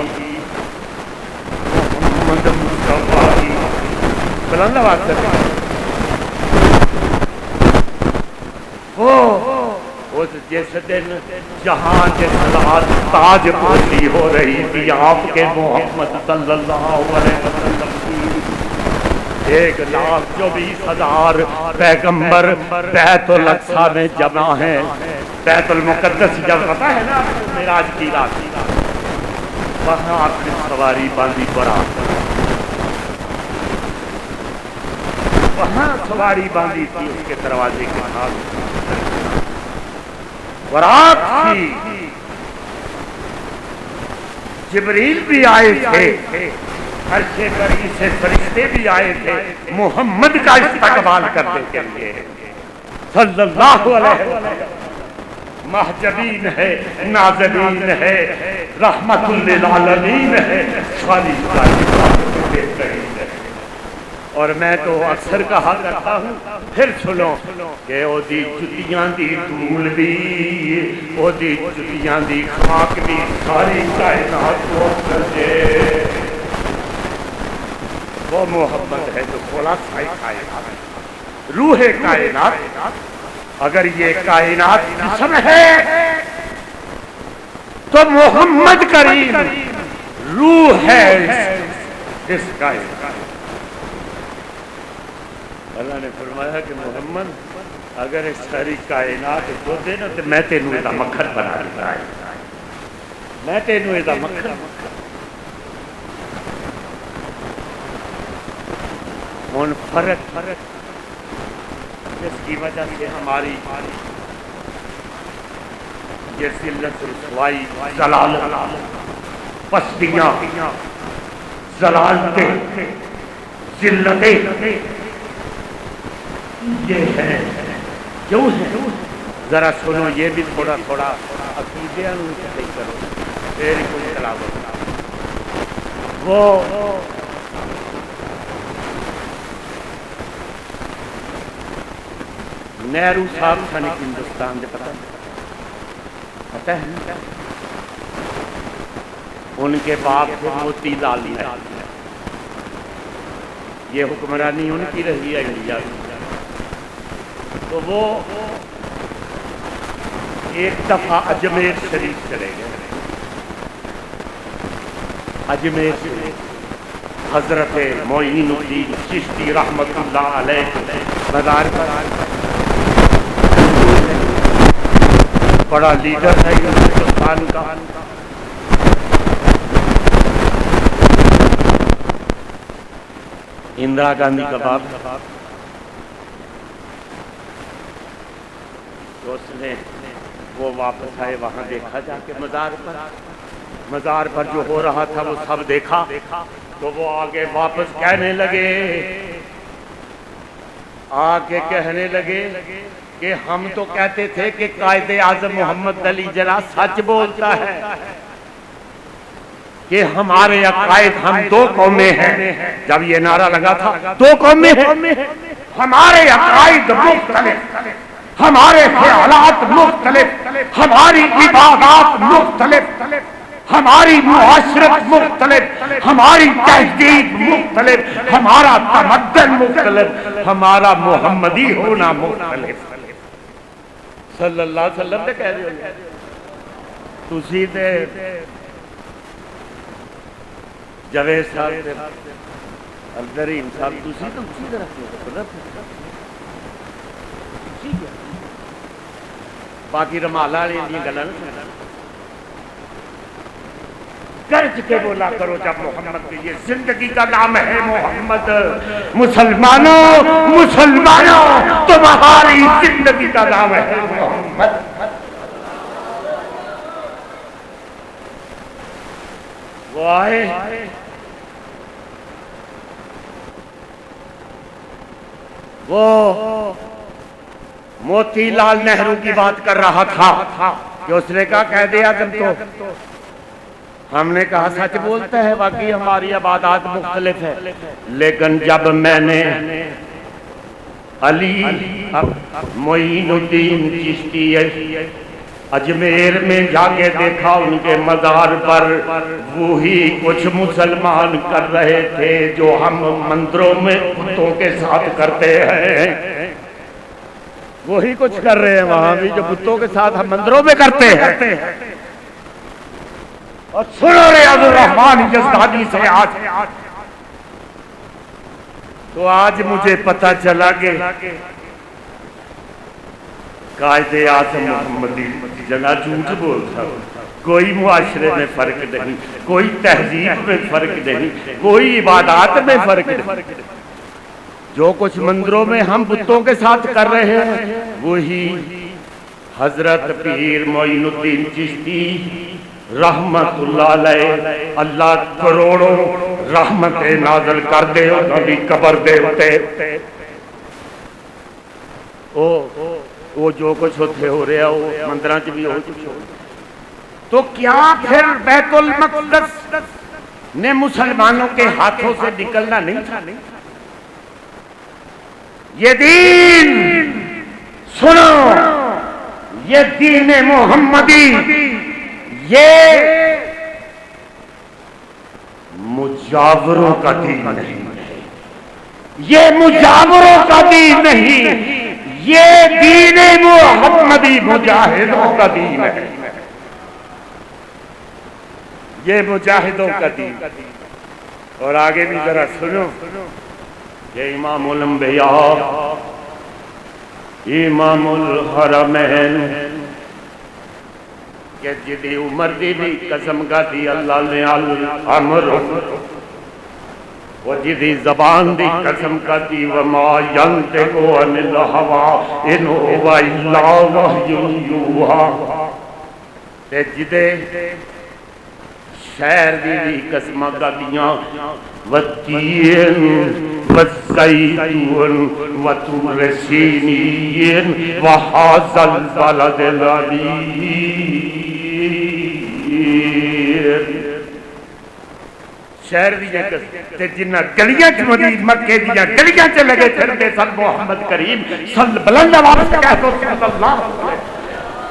محمد مصطفیٰ کی، بلند آواز سے وہ جس دن جہاں جس رات تاج پوشی ہو رہی تھی آپ کے محمد صلی اللہ علیہ وسلم کی، 1,24,000 پیغمبر بیت الاقصی میں جمع ہیں. بیت المقدس جب پتا ہے نا معراج کی رات، وہاں آپ نے سواری باندھی برات، وہاں سواری باندھی تھی اس کے دروازے کے ساتھ برات تھی. جبریل بھی آئے تھے، عرش بری سے فرشتے بھی آئے تھے محمد کا استقبال کرنے کے لیے صلی اللہ علیہ وسلم. محجبین ہے، ناظرین ہے، رحمت للعالمین ہے، ساری کائنات دیکھ رہی ہے. اور میں تو اکثر کہا کرتا ہوں، پھر سنو کہ او دی جتیاں دی دھول بھی، او دی جتیاں دی خاک بھی ساری کائنات کو کرے. وہ محمد ہے جو خلاصہ کائنات، روح کائنات. اگر یہ کائنات جسم ہے تو محمد کریم روح ہے اس کائنات. اللہ نے فرمایا کہ محمد اگر اس ساری کائنات کو دے نا تو میں تینوں ایدہ مکھن بنا دیتا ہے، میں تینوں ایدہ مکھن. ان فرق جس کی وجہ سے ہماری یہ ذلت رسوائی، ضلالت، پستیاں، ضلالتیں، ذلتیں یہ ہے کیوں ہے؟ ذرا سنو، یہ بھی تھوڑا تھوڑا عقیدے صحیح کرو، پھر کوئی تلاوت. وہ نہرو صاحب سنی ہندوستان دے پتہ ہے، ان کے باپ کو موتی لال نہرو، یہ حکمرانی ان کی رہی ہے انڈیا میں. تو وہ ایک دفعہ اجمیر شریف چلے گئے. اجمیر شریف حضرت معین الدین چشتی رحمت اللہ علیہ مزار پر بڑا لیڈر ہے ہندوستان کا. اندرا گاندھی کا باپ، تو اس نے وہ واپس آئے، وہاں دیکھا جا کے مزار پر جو ہو رہا تھا وہ سب دیکھا. تو وہ آگے واپس کہنے لگے کہ ہم تو کہتے تھے کہ قائد اعظم محمد علی جناح سچ بولتا ہے، کہ ہمارے عقائد ہم دو قومیں ہیں. جب یہ نعرہ لگا تھا دو قومیں ہیں، ہمارے عقائد مختلف، ہمارے خیالات مختلف، ہماری عبادات مختلف، ہماری معاشرت مختلف، ہماری تہذیب مختلف، ہمارا تمدن مختلف، ہمارا محمدی ہونا مختلف. صلی اللہ علیہ وسلم نے کہہ رہے ہو تسی دے جوید صاحب تے الدرین صاحب تسی تو اسی طرح باقی رمالا والی دی گلاں گرج کے بولا کرو جب محمد کی یہ زندگی کا نام ہے محمد. مسلمانوں مسلمانوں تمہاری زندگی کا نام ہے محمد. وہ آئے وہ موتی لال نہرو کی بات کر رہا تھا کہ اس نے کہا قائد اعظم تو ہم نے کہا سچ بولتا ہے، باقی ہماری عبادات مختلف ہے. لیکن جب میں نے علی معین الدین چشتی اجمیر میں جا کے دیکھا ان کے مزار پر وہی کچھ مسلمان کر رہے تھے جو ہم مندروں میں بتوں کے ساتھ کرتے ہیں. وہی کچھ کر رہے ہیں وہاں بھی جو بتوں کے ساتھ ہم مندروں میں کرتے ہیں. اور سنو ریاض الرحمن یزدانی سے آج مجھے پتا چلا کہ قائد اعظم محمدی جنا جھوٹ بولتا، کوئی معاشرے میں فرق نہیں، کوئی تہذیب میں فرق نہیں، کوئی عبادات میں فرق نہیں. جو کچھ مندروں میں ہم بتوں کے ساتھ کر رہے ہیں وہی حضرت پیر معین الدین چشتی رحمت اللہ علیہ اللہ کروڑوں رحمتیں نازل کر دے انہوں نے قبر دے ہوتے وہ جو کچھ ہوتے ہو رہے ہیں وہ مندران چ بھی ہو کچھ ہو. تو کیا پھر بیت المقدس نے مسلمانوں کے ہاتھوں سے نکلنا نہیں تھا؟ یہ دین سنو، یہ دین محمدی یہ مجاوروں کا دین نہیں ہے، یہ مجاوروں کا دین نہیں، یہ دین محمدی مجاہدوں کا دین ہے، یہ مجاہدوں کا دین. اور آگے بھی ذرا سنو کہ امام الانبیاء امام الحرمین کہ جدی عمر دی بھی قسم کا دی اللہ نے الامر وہ جدی زبان دی قسم کا دی وما ینطق عن الہوا ان هو الا وحی یوحی تے جدے شہر دی بھی قسم کا دیاں والتین والزیتون وطور سینین وحاذا البلد الامین. شہر دیاں تے جنہ گلیاں چ مکے دیاں گلیاں چ لگے پھرتے سن محمد کریم صلی بلند آواز سے کہہ دو صلی اللہ علیہ وسلم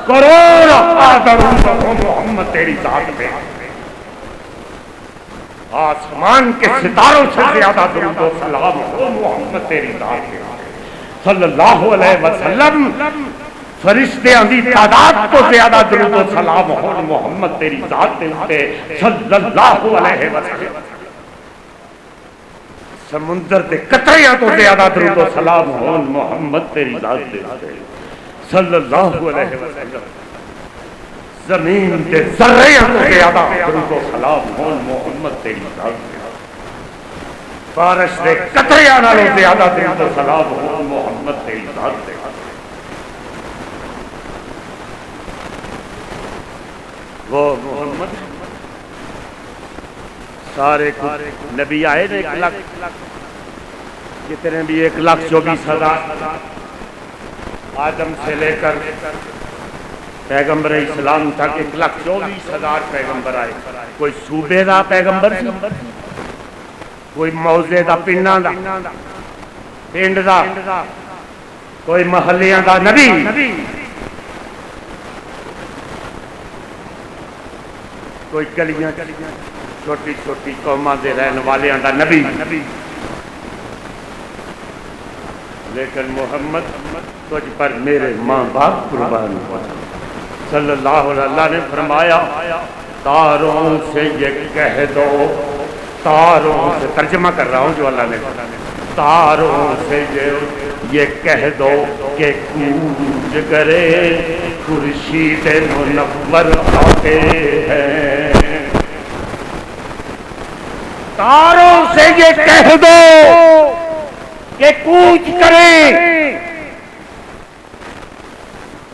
کروڑ آدروں کو محمد تیری ذات میں آسمان کے ستاروں سے زیادہ درود و سلام ہو محمد تیری ذات میں صلی اللہ علیہ وسلم. فرشتیاں دی تعداد کو زیادہ درود و سلام ہو محمد تیری ذات دے اتے صلی اللہ علیہ وسلم. سمندر دے قطریاں تو زیادہ درود و سلام ہو محمد تیری ذات دے اتے صلی اللہ علیہ وسلم. زمین دے ذریعہ تو زیادہ درود و سلام ہو محمد تیری ذات دے اتے. بارش دے قطریاں نالوں زیادہ درود و سلام ہو محمد تیری ذات دے اتے. وہ محمد سارے نبی آئے نے 1 لاکھ جتنے بھی 1,24,000 آدم سے لے کر پیغمبر اسلام تک 1,24,000 پیغمبر آئے. کوئی صوبے دا پیغمبر سی, کوئی موضع دا پنڈاں دا پنڈ دا, کوئی محلیاں دا نبی, کوئی گلیاں چھوٹی چھوٹی قوماں دے رہن والیاں دا نبی. لیکن محمد تجھ پر میرے ماں باپ قربان ہوا. صلی اللہ علیہ وسلم نے فرمایا تاروں سے یہ کہہ دو, تاروں سے ترجمہ کر رہا ہوں جو اللہ نے, تاروں سے یہ کہہ دو کہ کوچ کرے خورشید منور آتے ہیں. تاروں سے یہ کہہ دو کہ کوچ کریں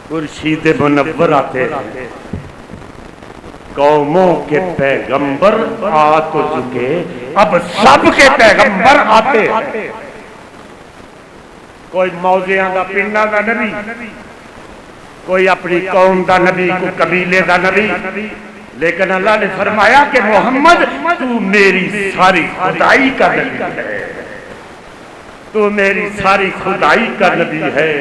خورشید منور آتے ہیں. قوموں کے پیغمبر آ تو چکے, اب سب کے پیغمبر آتے ہیں. کوئی موضعاں دا پنڈاں دا نبی, کوئی اپنی قوم دا نبی, کوئی قبیلے دا نبی. لیکن اللہ نے فرمایا کہ محمد تو میری ساری خدائی کا نبی ہے, تو میری ساری خدائی کا نبی ہے.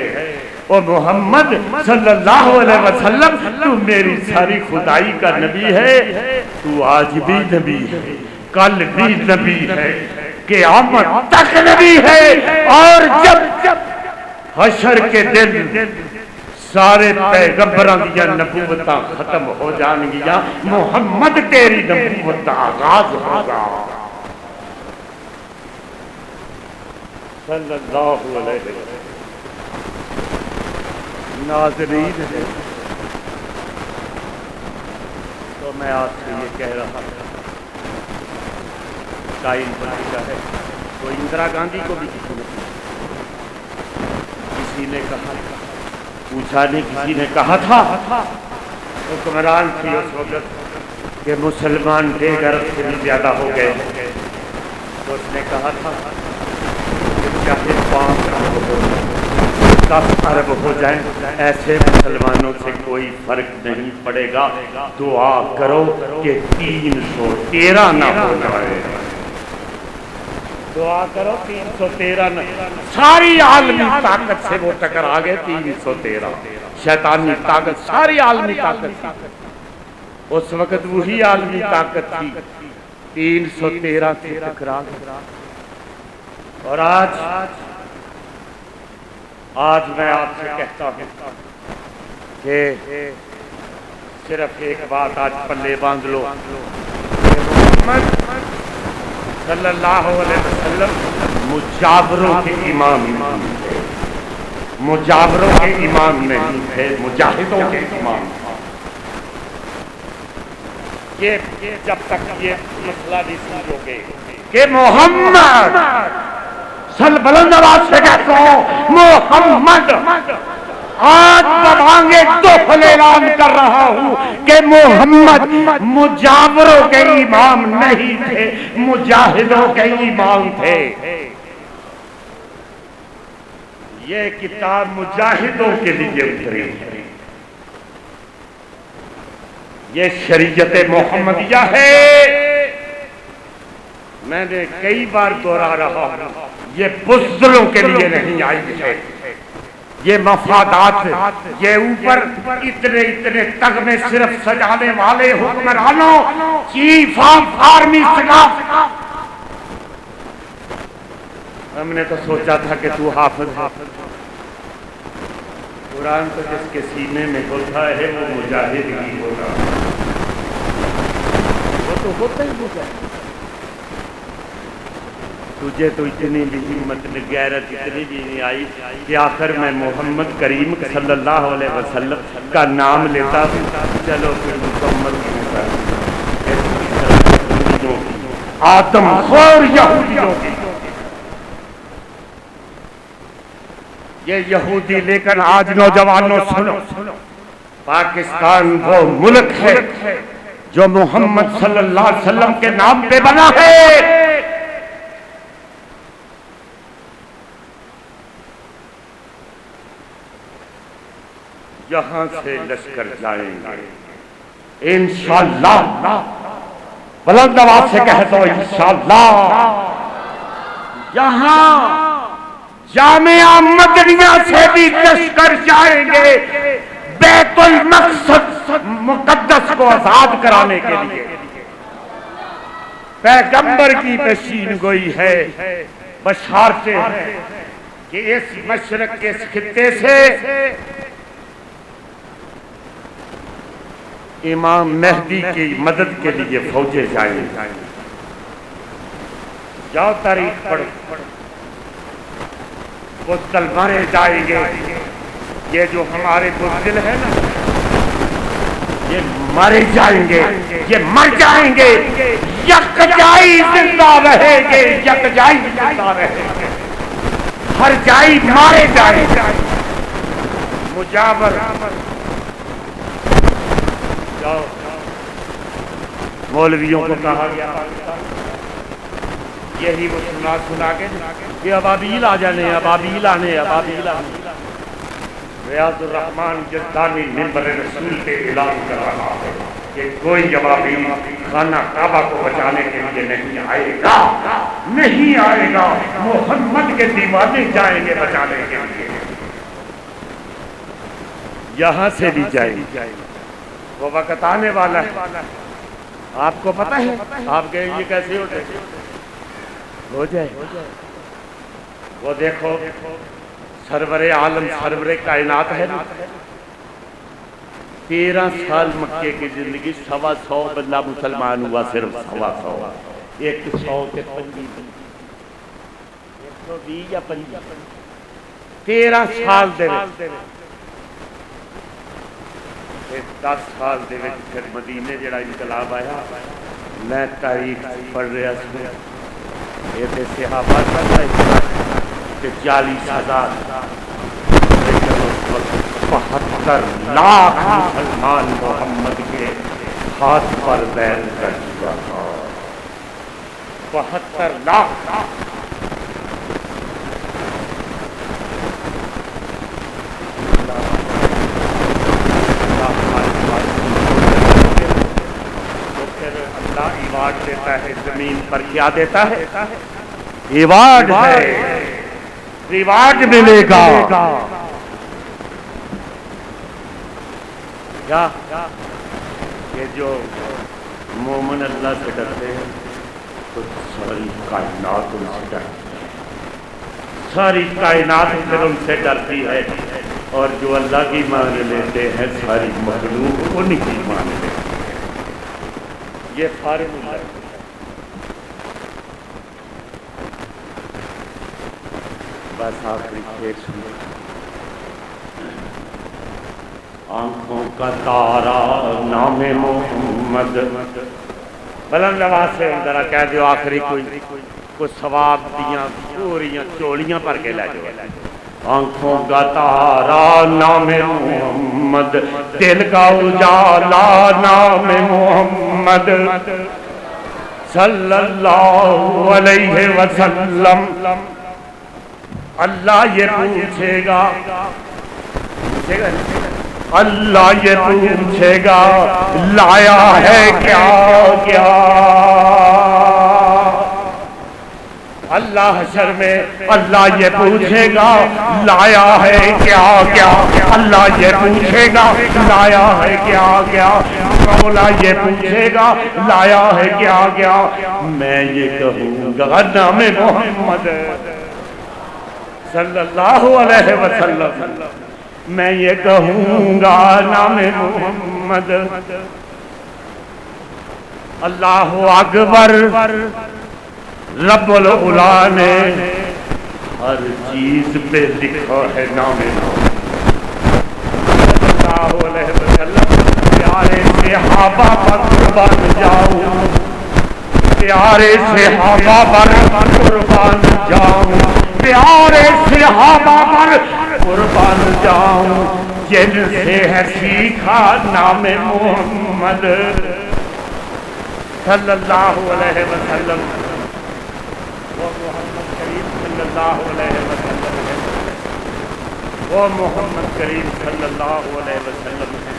او محمد صلی اللہ علیہ وسلم تو میری ساری خدائی کا نبی ہے. تو آج بھی نبی ہے, کل بھی نبی ہے, قیامت تک نبی ہے. اور جب حشر کے دن سارے پیغمبران دیا نبوتاں ختم ہو جان گیا, محمد تیری نبوت کا آغاز ہوگا. صلی اللہ علیہ وسلم. ناظرین ہے تو میں آپ سے یہ کہہ رہا ہوں, ٹائم بچا ہے. تو اندرا گاندھی کو بھی کسی نے کہا, پوچھا نہیں, کسی نے کہا تھا, حکمران تھی اس وقت کہ مسلمان بے غیرت سے بھی زیادہ ہو گئے. تو اس نے کہا تھا کہ چاہے 5 ارب ہو, 10 ارب ہو جائیں, ایسے مسلمانوں سے کوئی فرق نہیں پڑے گا. دعا کرو کہ 313 نہ ہو جائے. دعا کرو 313 نہ. ساری عالمی طاقت سے وہ ٹکرا گئے. 313 شیطانی طاقت, ساری عالمی طاقت تھی اس وقت, وہی عالمی طاقت تھی. 313 سے ٹکرا گئے. اور آج میں آپ سے کہتا ہوں کہ صرف ایک بات آج پلے باندھ لو, محمد صلی اللہ علیہ وسلم مجابروں کے امام تھے, مجابروں کے امام نہیں تھے, مجاہدوں کے امام تھے. یہ جب تک یہ مسئلہ نہیں سمجھو گے کہ محمد بلند آواز سے کہتا ہوں محمد, آج ببانگے دخل اعلان کر رہا ہوں کہ محمد مجاوروں کے امام نہیں تھے, مجاہدوں کے امام تھے. یہ کتاب مجاہدوں کے لیے اتری ہے, یہ شریعت محمدیہ ہے. میں نے کئی بار دوہرا رہا ہوں, یہ بزدلوں کے لیے نہیں آئی ہے, یہ مفادات, یہ اوپر اتنے تغمے صرف سجانے والے حکمرانوں, چیف آف آرمی اسٹاف. ہم نے تو سوچا تھا کہ تو حافظ ہے. قرآن تو جس کے سینے میں ہوتا ہے وہ مجاہد ہی ہوگا, وہ تو ہوتا ہی ہوگا. تجھے تو اتنی بھی ہمت غیرت اتنی بھی نہیں آئی کہ آخر میں محمد کریم صلی اللہ علیہ وسلم کا نام لیتا ہوں. چلو پھر مکمل آدم خور یہودیوں کی, یہ یہودی. لیکن آج نوجوانوں سنو, پاکستان وہ ملک ہے جو محمد صلی اللہ علیہ وسلم کے نام پہ بنا ہے. یہاں سے لشکر جائیں گے انشاءاللہ، بلند آواز سے کہہ دو انشاءاللہ۔ یہاں جامعہ مدنیہ سے بھی لشکر جائیں گے بیت المقدس مقدس کو آزاد کرانے کے لیے۔ پیغمبر کی پیشین گوئی ہے، بشارتیں ہیں کہ اس مشرق کے اس خطے سے امام مہدی کی مدد کے لیے فوجیں جائیں گے۔ جاؤ تاریخ پڑھو، بزدل مارے جائیں گے۔ یہ جو ہمارے بزدل ہیں نا، یہ مرے جائیں گے، یہ مر جائیں گے، یکجائی زندہ رہیں گے، یکجائی زندہ رہیں گے، ہر جائی مارے جائیں گے۔ مجاور جاؤ، مولویوں کو کہا گیا یہی وہ سنا کے کہ ابابیل آ جانے، ابابیل آنے، ابابیل آنے۔ ریاض الرحمن جدانی منبر رسول پہ اعلان کر رہا ہے کہ کوئی ابابیل خانہ کعبہ کو بچانے کے لیے نہیں آئے گا، نہیں آئے گا۔ محمد کے دیوانے جائیں گے بچانے کے لیے، یہاں سے بھی جائیں گے۔ وہ وقت آنے والا ہے، آپ کو پتہ ہے؟ آپ کہیں یہ کیسے ہو جائے؟ وہ دیکھو سرور عالم سرور کائنات ہے نا، 13 سال مکے کی زندگی، 125 بندہ مسلمان ہوا، صرف 125، 100 کے 120 یا 50، 13 سال دے 10 سال دے پھر مدینے جڑا انقلاب آیا۔ میں تاریخ پڑھ رہا سی، یہ تے صحابہ کا کہ 40,000 لیکن اس وقت 72 لاکھ مسلمان محمد کے ہاتھ پر بیعت کر چکا تھا۔ 72 لاکھ۔ اللہ ایوارڈ دیتا ہے، زمین پر کیا دیتا ہے؟ ایوارڈ ہے، ریوارڈ ملے گا۔ کیا کہ جو مومن اللہ سے ڈرتے ہیں تو ساری کائنات ان سے ڈرتی ہے، ساری کائنات پھر ان سے ڈرتی ہے، اور جو اللہ کی مان لیتے ہیں ساری مخلوق ان کی مان لیتے ہیں۔ یہ فارمولہ ہے۔ بس آخری کھیل سنو، آنکھوں کا تارا نام محمد، بلند آواز سے ذرا کہہ دیو آخری کوئی ثواب دیاں پوریاں چوڑیاں پر کے لے جاؤ۔ آنکھوں کا تارا نام محمد، دل کا اجالا نام محمد صلی اللہ علیہ وسلم۔ اللہ یہ پوچھے گا، اللہ یہ پوچھے گا لایا ہے کیا کیا؟ اللہ حشر میں اللہ یہ پوچھے گا لایا ہے کیا کیا؟ اللہ یہ پوچھے گا لایا ہے کیا کیا؟ مولا یہ پوچھے گا لایا ہے کیا کیا؟ میں یہ کہوں گا نام محمد صلی اللہ علیہ وسلم، میں یہ کہوں گا نام محمد۔ اللہ اکبر، رب العلا نے ہر چیز پہ لکھا ہے نام محمد صلی اللہ علیہ وسلم۔ پیارے صحابہ پر قربان جاؤں، پیارے صحابہ پر قربان جاؤں، پیارے صحابہ پر قربان جاؤں، جن سے ہے سیکھا نام محمد صلی اللہ علیہ وسلم۔ وہ محمد کریم صلی اللہ علیہ وسلم وہ محمد کریم صلی اللہ علیہ وسلم ہے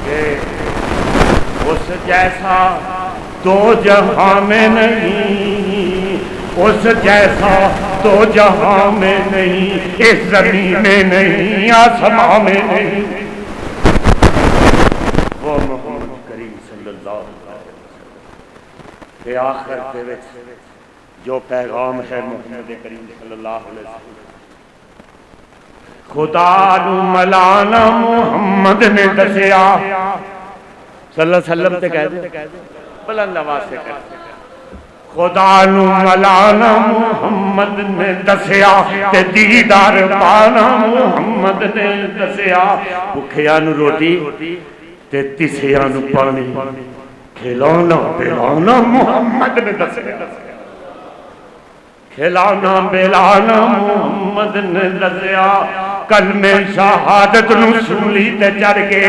کہ اس جیسا دو جہاں میں نہیں، اس جیسا دو جہاں میں نہیں، اس زمین میں نہیں، آسمان میں نہیں، وہ محمد کریم صلی اللہ علیہ وسلم کہ آخر کے وچ جو پیغام ہے محمد کریم صلی اللہ علیہ وسلم خدا نو ملانا محمد نے دسیا صلی اللہ علیہ وسلم تے کہہ دے بلند آواز سے کہہ خدا نو ملانا محمد نے دسیا تے دیدار پانا محمد نے دسیا بھکھیاں نو روٹی تے تسیاں نو پانی کھلانا پلانا محمد نے دسیا کھلانا پلانا محمد نے دسیا کلمہ شہادت نو سولی تے چڑھ کے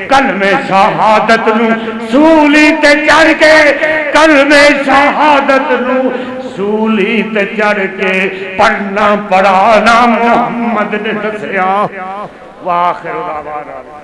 کلمہ شہادت نو سولی تے چڑھ کے کلمہ شہادت نو سولی تے چڑھ کے پڑھنا پڑھانا محمد نے دسیا وآخر دعوانا